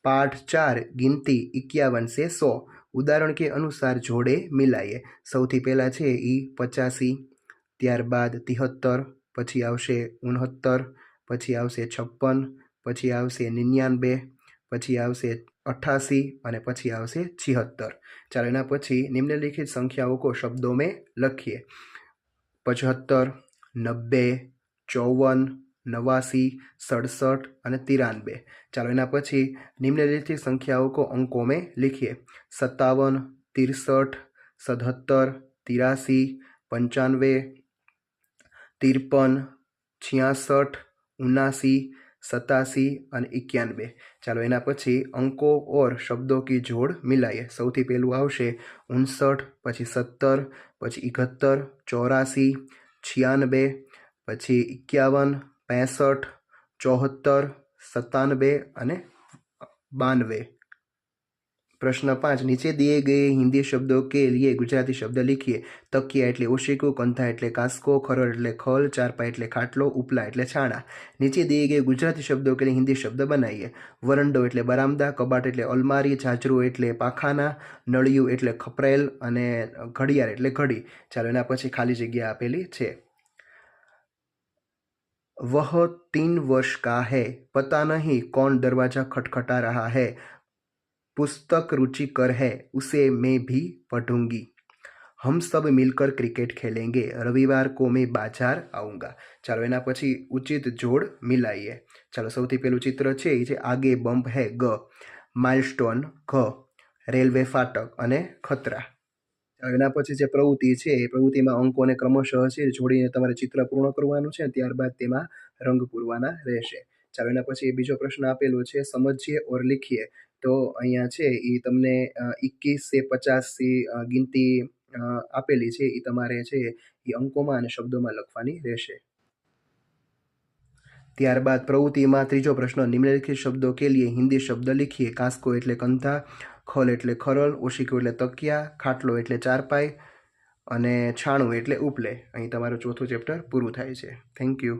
पाठ 4 गिनती 51 से 100 उदाहरण के अनुसार जोड़े मिलाइए। सौथी पहला छे ई 85, त्यारबाद 73, पछी आवशे 69, पछी आवशे 56, पछी आवशे 99, पछी आवशे 88 અને પછી આવશે 76। ચાલો એના પછી નિમ્નલિખિત સંખ્યાઓ को शब्दों में લખીએ। 75, 90, 54, 89, 67 અને 93। ચાલો એના પછી નિમ્નલિખિત संख्याओं को अंकों में लिखिए। 57, 63, 77, 83, 95, 53, 66, 79, 87 અને 91। ચાલો એના પછી અંકો और शब्दों की जोड़ मिलाइए। સૌથી પહેલું આવશે 59, પછી 70, પછી 71, 84, 96, પછી 51, 65, 74, 97 અને 92। प्रश्न 5, नीचे दिए गए हिंदी शब्दों के लिए गुजराती शब्द लिखिए। तकिया एटले ओशीकू, कंथा एटले कास्को, खरड़ एटले खल, चारपाई एटले खाटलो, उपला एटले छाणा। नीचे दिए गए गुजराती शब्दों के लिए हिंदी शब्द बनाइए। वरंडो एटले बरामदा, कबाट एटले अलमारी, झाजरू एटले पाखाना, नळिયું एटले खपरेल અને ઘડિયાળ एटले घड़ी। ચાલો એના પછી ખાલી જગ્યા આપેલી છે। वह 3 वर्ष का है, पता नहीं कौन दरवाजा खटखटा रहा है, पुस्तक रुचिकर है, उसे मैं भी पढ़ूंगी, हम सब मिलकर क्रिकेट खेलेंगे, रविवार को मैं बाजार आऊँगा। ચાલો એના પછી ઉચિત જોડ મિલાઈએ। ચાલો સૌથી પહેલું ચિત્ર છે એ છે આગે બમ્પ હે ગ, માઇલસ્ટોન ઘ, રેલવે ફાટક અને ખતરા। એના પછી જે પ્રવૃત્તિ છે એ પ્રવૃત્તિમાં અંકોને ક્રમશઃ છે જોડીને તમારે ચિત્ર પૂર્ણ કરવાનું છે, ત્યારબાદ તેમાં રંગ પૂરવાના રહેશે। ચાલો એના પછી બીજો પ્રશ્ન આપેલો છે સમજીએ और लिखिए। તો અહીંયા છે એ તમને 21 से 50 થી ગિનતી આપેલી છે એ તમારે છે એ અંકોમાં અને શબ્દોમાં લખવાની રહેશે। ત્યારબાદ પ્રવૃત્તિમાં ત્રીજો પ્રશ્ન નિમ્નલિખિત શબ્દો के लिए हिंदी शब्द लिखिए। કાસ્કો એટલે કંથા, ખલ એટલે ખરલ, ઓશિકો એટલે તકિયા, ખાટલો એટલે ચારપાઈ અને છાણું એટલે ઉપલે। અહીં તમારું ચોથું ચેપ્ટર પૂરું થાય છે। Thank you.